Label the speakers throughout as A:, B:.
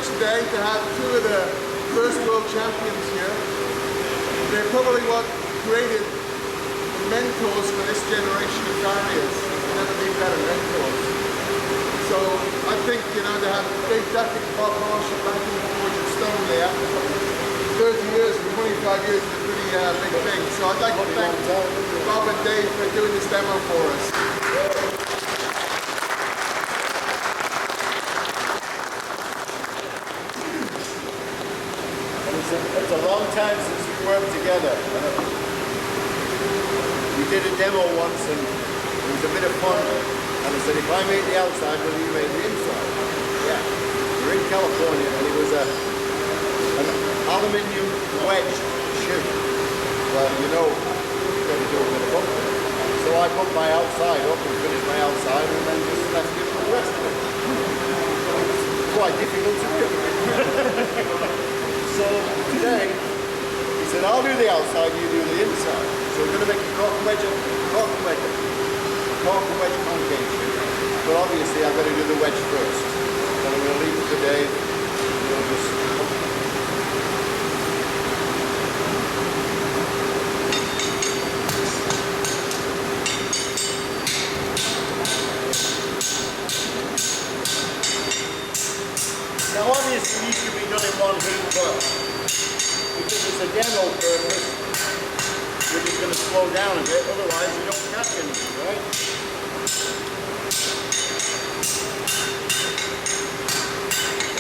A: privileged today to have two of the first world champions here. They're probably what created the mentors for this generation of farriers. There's never been better mentors. So I think, you know, to have Dave Ducket, Bob Marshall back in the forge of stone there, 30 years and 25 years is a pretty big thing. So I'd like to thank Bob and Dave for doing this demo for us.
B: It's a long time since we worked together. We did a demo once and it was a bit of fun. And I said, if I made the outside, will you make the inside? Yeah. We were in California and it was an aluminium wedge shoe. Well, you know, you've got to do a bit of bumping. So I put my outside up and finished my outside and then just left it for the rest of it. It's quite difficult to do. So today, he said, I'll do the outside, you do the inside. So we're going to make a caulk and wedge concave. But obviously I've got to do the wedge first. So I'm going to leave it today. We'll just... Now obviously these can be done in one hoop, but because it's a demo purpose, we're just going to slow down a bit, otherwise you don't catch anything, right?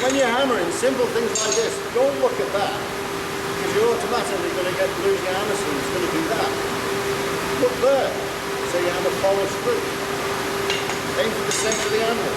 B: When you're hammering, simple things like this, don't look at that, because you're automatically going to lose your hammer, so it's going to do that. Look there, so your hammer follows through. Aim for the centre of the hammer.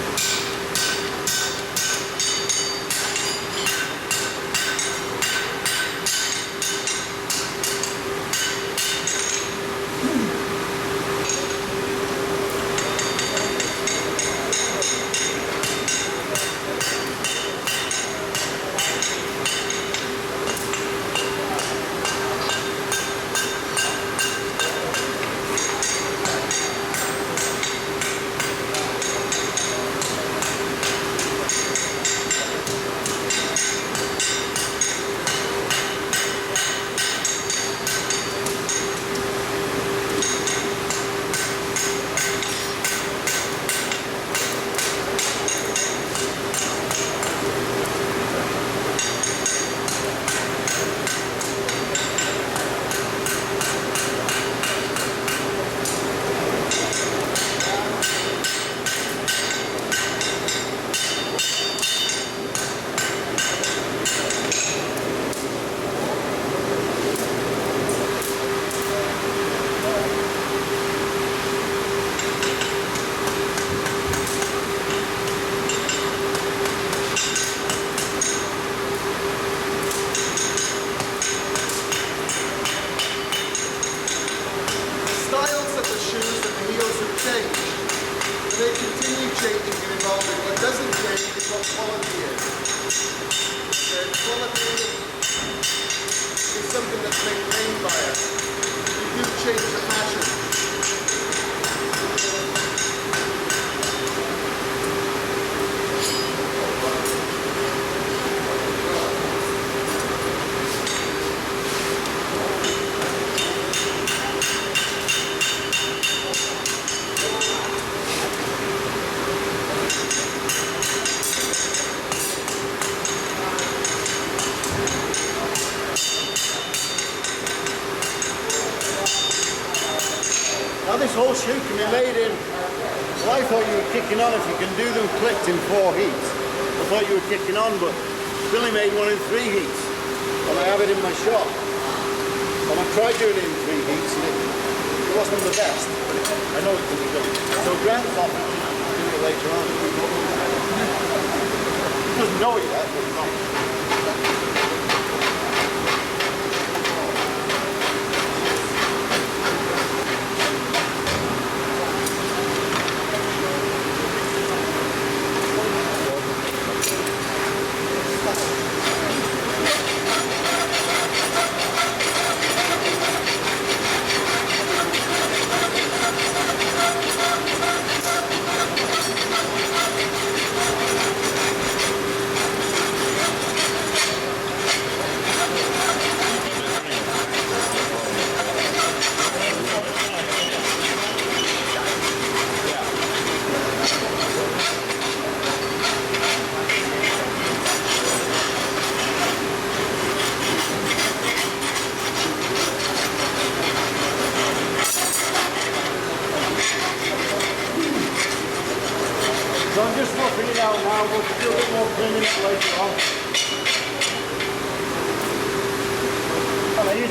A: They continue changing and evolving. What doesn't change is what quality is. And quality is something that's maintained by us. We do change the fashion.
B: Now this whole shoe can be made in, well, I thought you were kicking on if you can do them clipped in 4 heats. I thought you were kicking on, but Billy made one in 3 heats. And I have it in my shop. And I tried doing it in 3 heats and it wasn't the best, but I know it can be done. So Grant's off and do it later on. He doesn't know it yet, but he's on.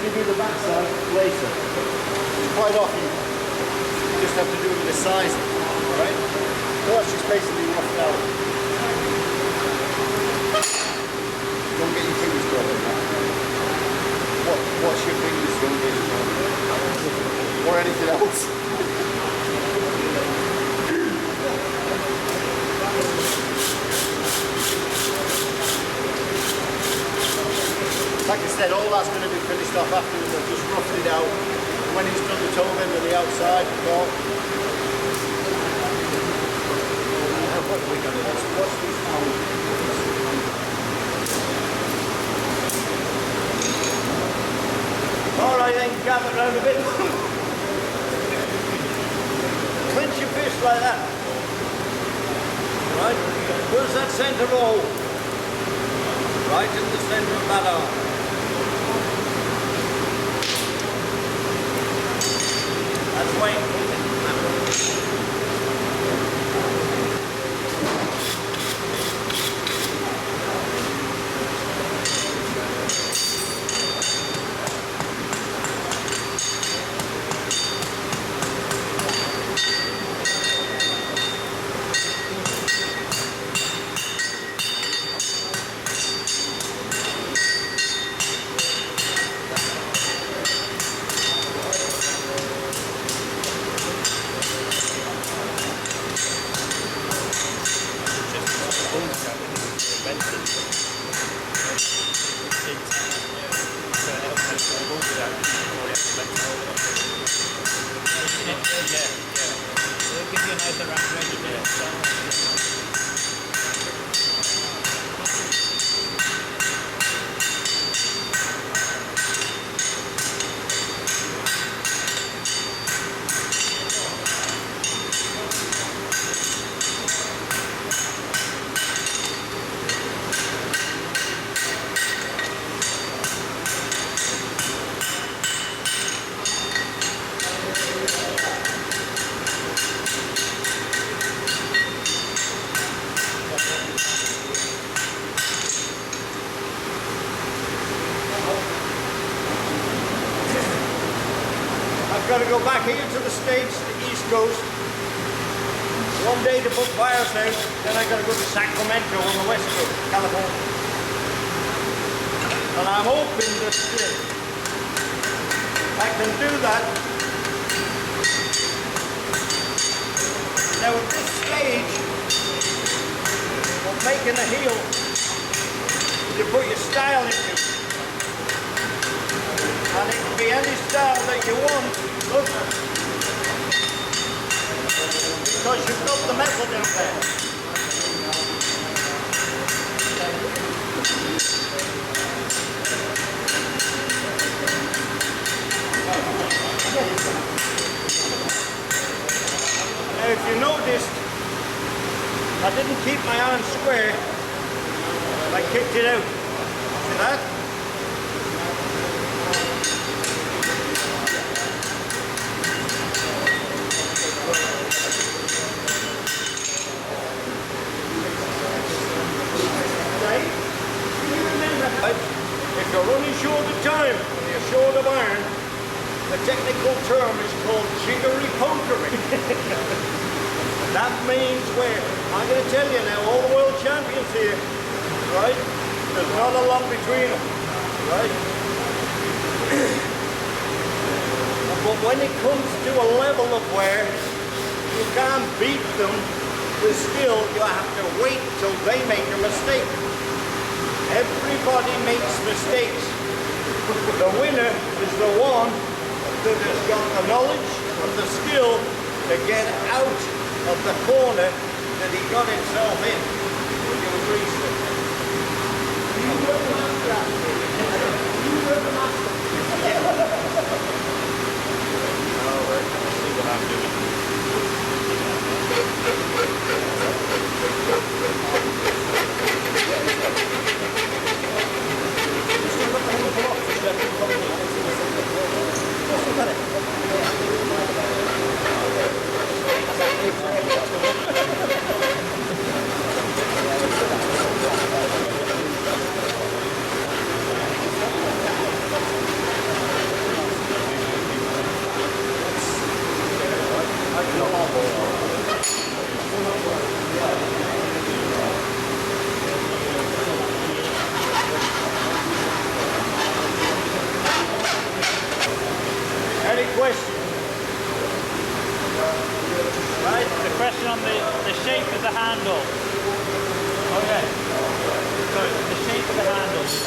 B: you do the backside later. Quite often, you just have to do it with the sizing, right? So that's just basically roughed out. Don't get your fingers caught in that. Wash your fingers, don't get your or anything else. Like I said, all that's going to be finished off afterwards. I've just roughed it out. When he's done the toe end of the outside, caulk. What are we going to do? What's this now?
C: Alright then, grab it round a bit. Clench your fist like that. Right? Where's that centre roll? Right in the centre of that arm. That's Wayne. Got to go back here to the States, the East Coast, one day to put fires out, then I got to go to Sacramento on the West Coast, California. And I'm hoping that I can do that. Now at this stage of making a heel, you put your style into it. And it can be any style that you want, look, because you've got the metal down there. Now if you noticed, I didn't keep my arm square, I kicked it out. See that? If you're running short of time and you're short of iron, the technical term is called jiggery-pokery. That means where, I'm going to tell you now, all the world champions here, right, there's not a lot between them, right? But when it comes to a level of where you can't beat them with skill, you have to wait till they make a mistake. Everybody makes mistakes. The winner is the one that has got the knowledge and the skill to get out of the corner that he got himself in. Would you agree, sir? You were the master. You were the master. All right, let's see what I'm doing.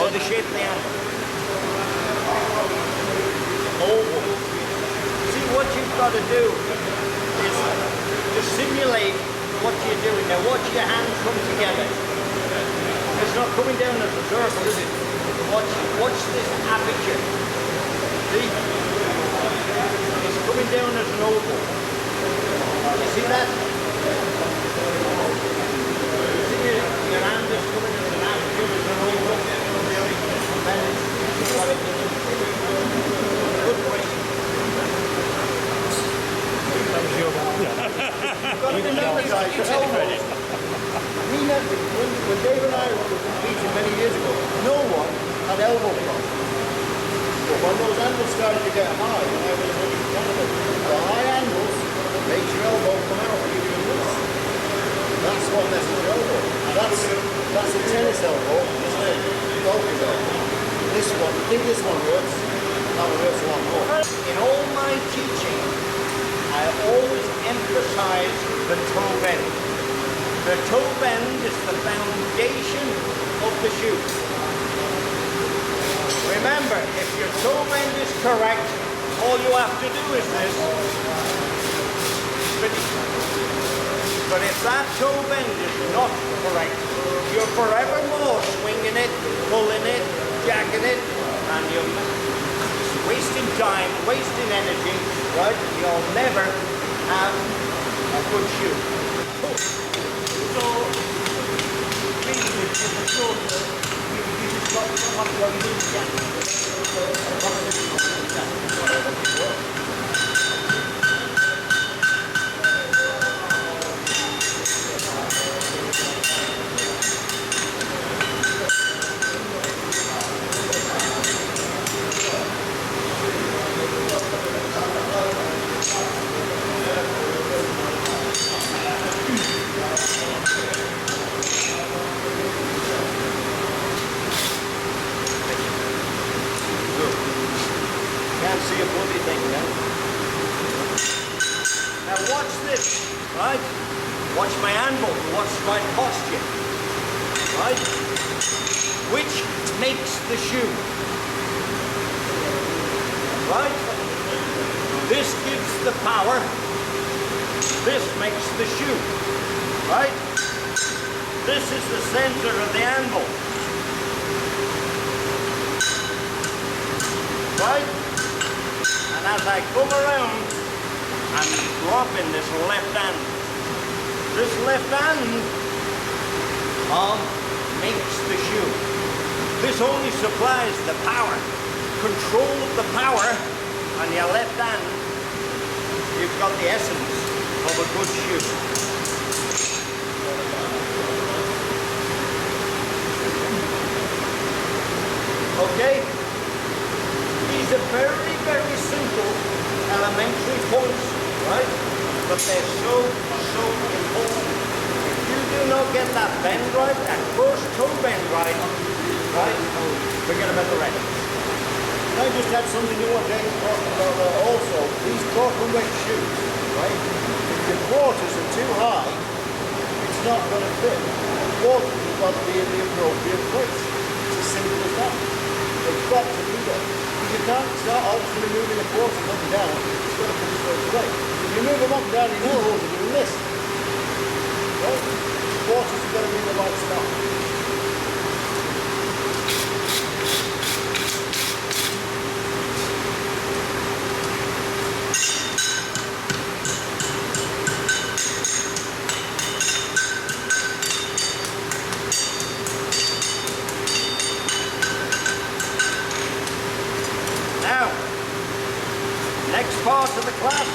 C: or the shape of the handle? Oval. See, what you've got to do is to simulate what you're doing. Now watch your hands come together. It's not coming down as a circle, is it? Watch this aperture. See? It's coming down as an oval. You see that? See your hand is coming as an aperture, as an oval. Then it's what it is. Good question.
B: When Dave and I were competing many years ago, no one had elbow problems. But when those angles started to get high, and I was really confident, the high angles makes your elbow come out when you're doing this. That's what messes your elbow. That's a tennis elbow, isn't it? Golfing elbow. This one, I think this one works. That one works a lot more.
C: In all my teaching, I always emphasize the toe bend. The toe bend is the foundation of the shoe. Remember, if your toe bend is correct, all you have to do is this. But if that toe bend is not correct, you're forevermore swinging it, pulling it, jacking it, and you're wasting time, wasting energy, right? You'll never have a good shoe.
D: So, basically, if the shoe, you just got what you do to get.
C: Can't see a bloody thing now. Now watch this, right? Watch my anvil, watch my posture, right? Which makes the shoe, right? This gives the power, this makes the shoe, right? This is the center of the anvil, right? And as I come around, I'm dropping this left hand. This left hand makes the shoe. This only supplies the power. Control of the power on your left hand. You've got the essence of a good shoe. Okay? These are very, very simple elementary points, right? But they're so important. If you do not get that bend right, that first toe bend right, forget about the rest.
B: I just had something new one day talking about also. These caulk and wedge shoes, right? If your quarters are too high, it's not going to fit. The quarters have got to be in the appropriate place. It's as simple as that. They've got to be there. Because you can't start obviously moving the quarters up and down. It's got to come straight away. If you move them up and down, you know what you're doing this. Right? The quarters have got to be in the right spot.
C: Next part of the class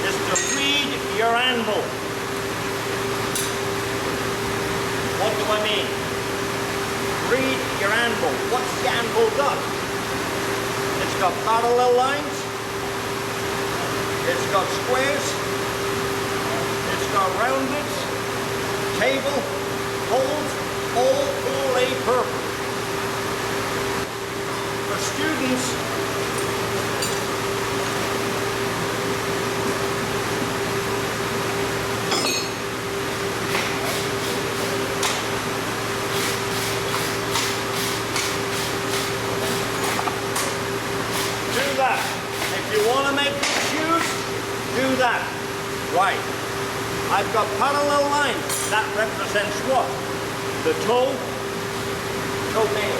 C: is to read your anvil. What do I mean? Read your anvil. What's the anvil got? It's got parallel lines. It's got squares. It's got roundeds, table, holes, all for a purpose. Students, represents what? The toe nail.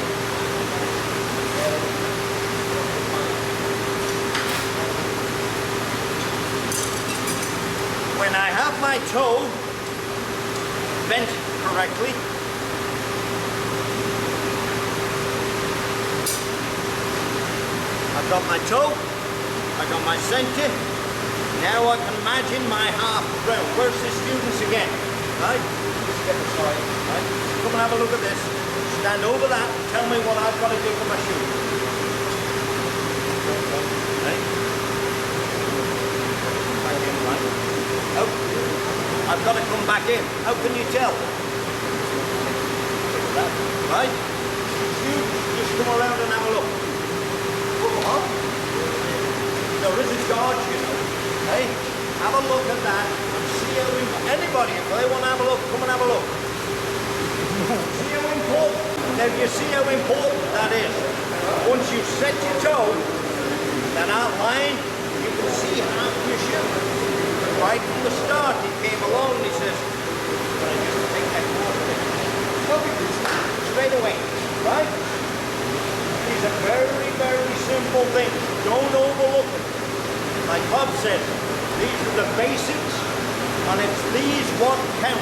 C: When I have my toe bent correctly, I've got my toe, I've got my centre. Now I can imagine my half round. Where's the students again? Right? Just get aside. Right? Come and have a look at this. Stand over that. Tell me what I've got to do for my shoe. Right? Back in, right? Oh, I've got to come back in. How can you tell? Right? Students, just come around and have a look. Come on. There is a gauge, you know. Hey, have a look at that and see how anybody, if they want to have a look, come and have a look. See how important, now you see how important that is. Once you set your toe, that outline, you can see half your shoe. Right from the start, he came along and he says, can I just take that quarter? Straight away, right? These are very, very simple things. Don't overlook them. Like Bob said, these are the basics, and it's these what count.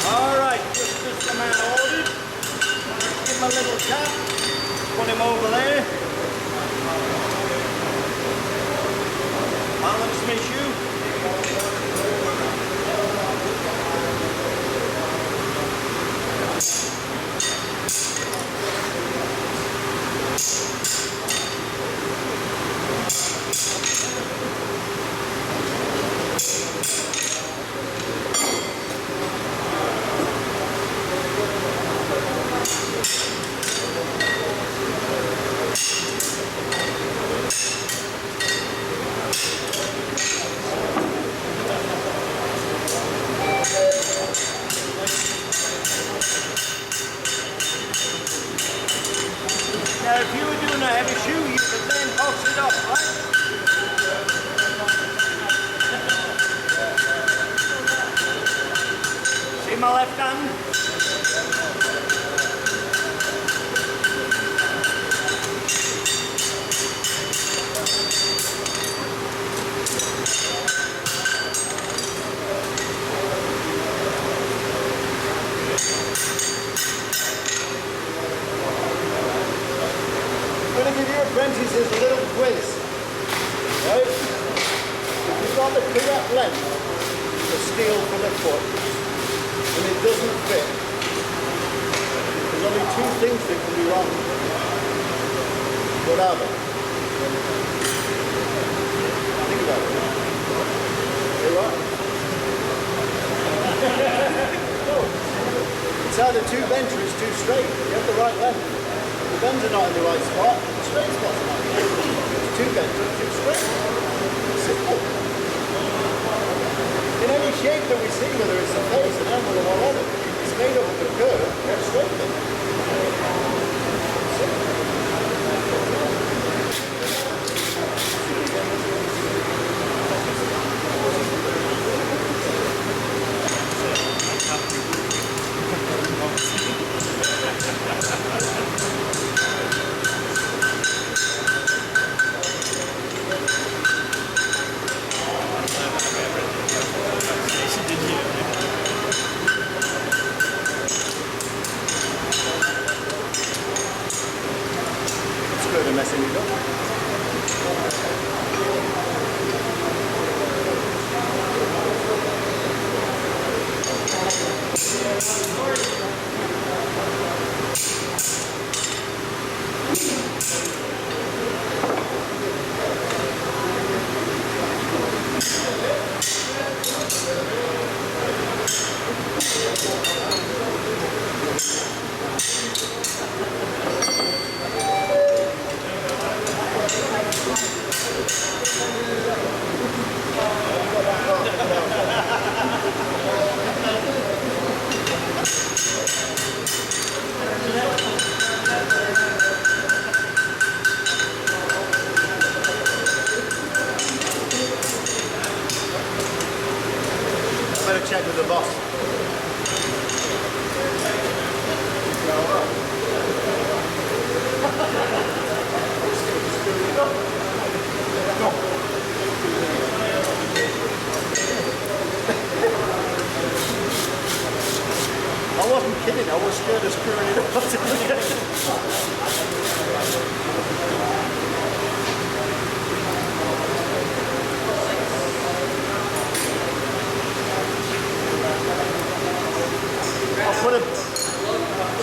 C: All right, just as the man ordered, give him a little tap, put him over there. Balance my shoe. Now, if you were doing a heavy shoe, you could then box it up, right? See my left hand?
B: I'm going to give your apprentices a little quiz. Right? If you've got the correct length of steel for the foot and it doesn't fit, there's only two things that can be wrong. What are they? Think about it. Say what? No. It's either too bent or it's too straight. You have the right length. The bends are not in the right spot, the straight spot's not in the right spot. It's too bent or too straight. Simple. In any shape that we see, whether it's a face, an animal, or whatever, it's made up of a curve or a straight bit. Simple.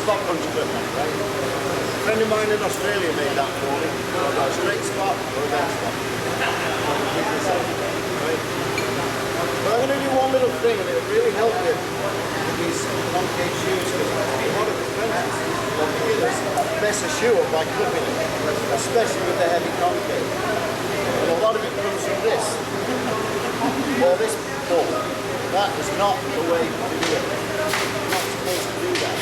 B: spot punch clip on it, right? A friend of mine in Australia made that for me. I've got a straight spot or a bend spot. Right? But I'm going to do one little thing and it'll really help you with these concave shoes because a lot of apprentices or beginners mess a shoe up by clipping it, especially with the heavy concave. And a lot of it comes from this. Or this pull. That is not the way to do it. You're not supposed to do that.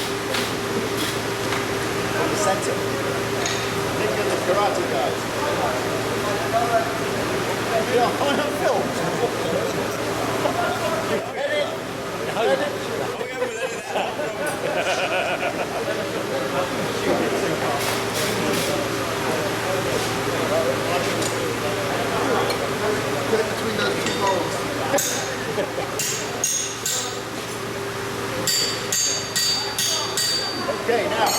B: From the center. Think of the karate guys. Yeah, I'm on film. Edit. Edit.
A: Get it between those two bolts.
B: Okay, now,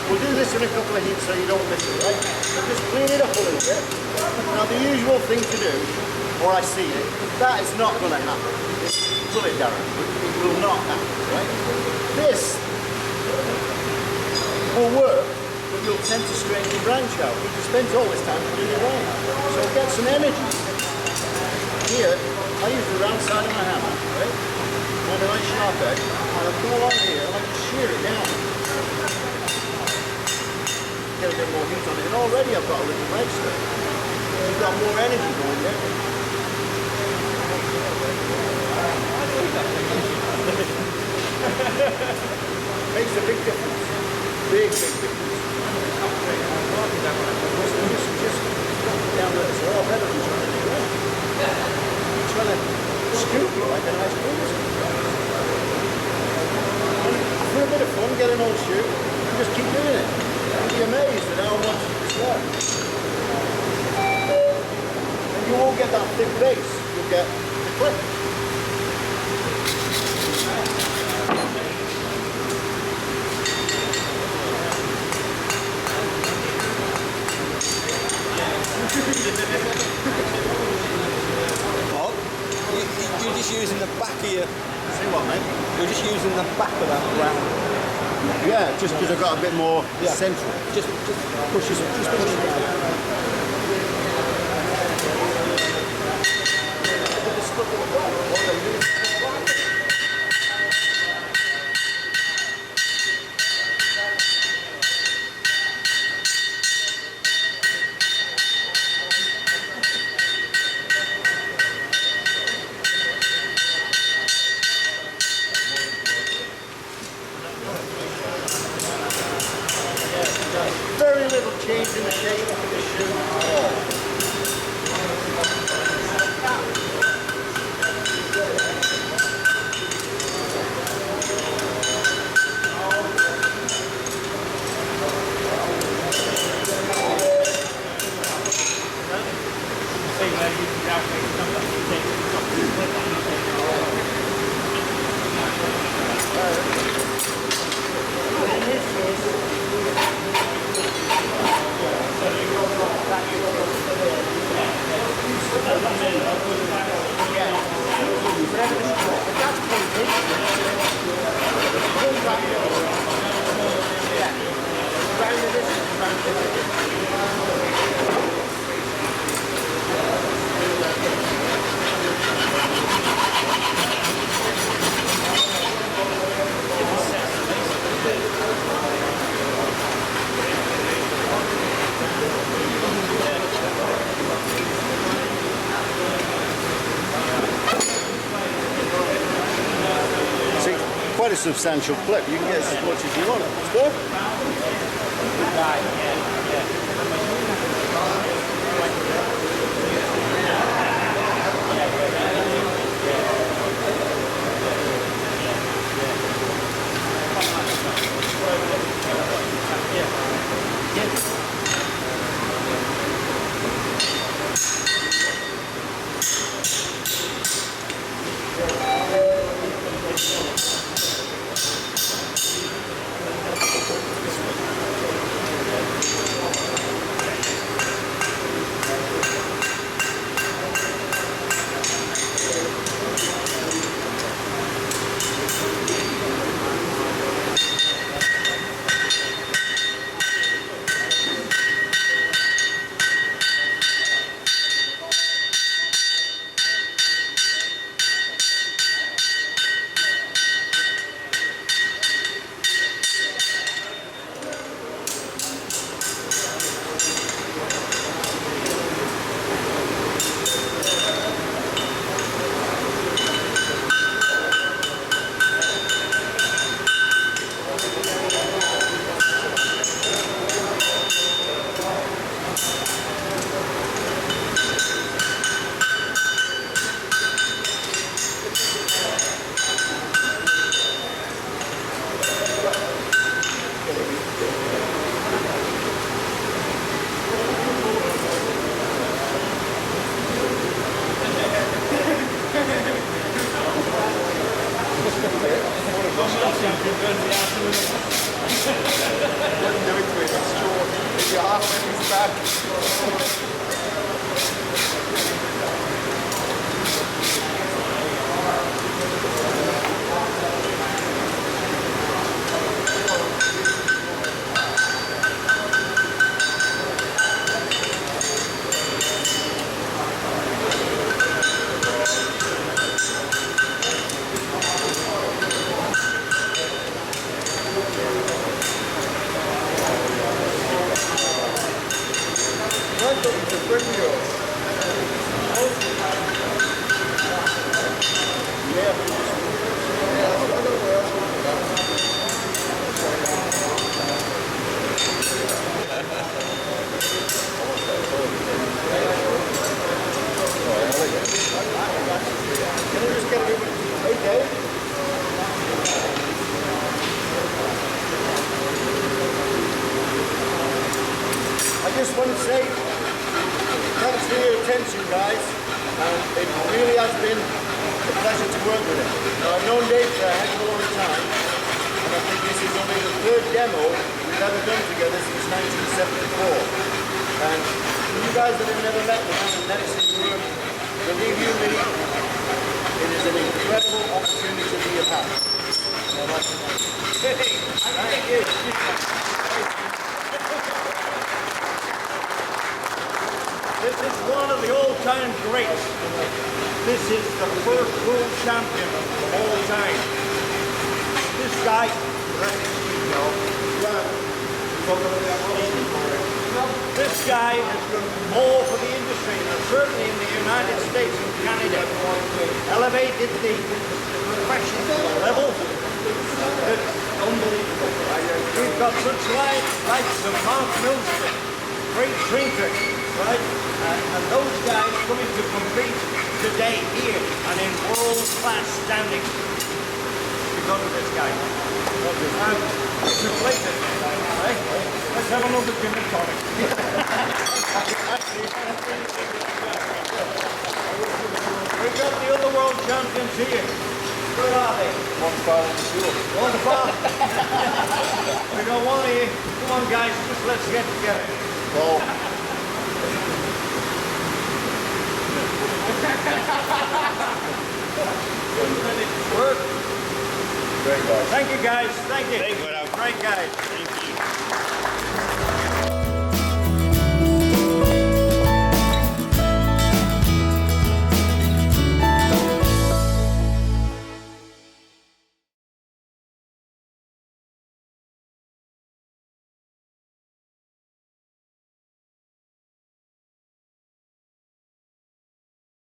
B: we'll do this in a couple of heats so you don't miss it, right? So just clean it up a little bit. Now the usual thing to do, or I see it, that is not going to happen. Pull it down. It will not happen, right? This will work, but you'll tend to straighten your branch out. You spent all this time putting it away. So get some energy. Here, I use the round side of my hammer, right? And a nice sharp edge, and I'll come along here and I just shear it down. Get a bit more heat on it, and already I've got a little wedge there. You've got more energy going there. Makes a big difference. Big difference. Just down there, it's all better than trying to do that. Trying to scoop it like an ice cream scoop. For a bit of fun, get an old shoe, and just keep doing it. You'll be amazed at how much it's worth. And you won't get that thick base, you'll get the clip.
E: You're just using the back of your...
B: See what, mate?
E: You're just using the back of that round.
B: Yeah, just because I've got a bit more central.
E: Just push it down.
B: Very little change in the shape of the shoe at all. Quite a substantial clip. You can get as much as you want. Stop. one safe. Thanks for your attention, guys. And it really has been a pleasure to work with him. Now, I've known Dave for a heck of a long time, and I think this is only the third demo we've ever done together since 1974. And you guys that have never met me and never seen me work, believe you me, it is an incredible opportunity to have had. So I'd like to thank you. Thank you.
C: This is one of the all-time greats. This is the first world champion of all time. This guy, this guy has done more for the industry, and certainly in the United States and Canada, elevated the professional level. It's unbelievable. We've got such likes of Mark Milston, great drinker, right? And those guys coming to compete today here and in world-class standing because of this guy. It's a pleasure, right? Let's have another gin and tonic. We've got the other world champions here. Where are they?
B: One far on the shore.
C: One far. We got one here. Come on, guys, just let's get together.
B: Well,
C: Work.
B: great guys.
C: Thank you, guys. Thank you.
D: Thank you.
C: Great guys.
D: Thank you.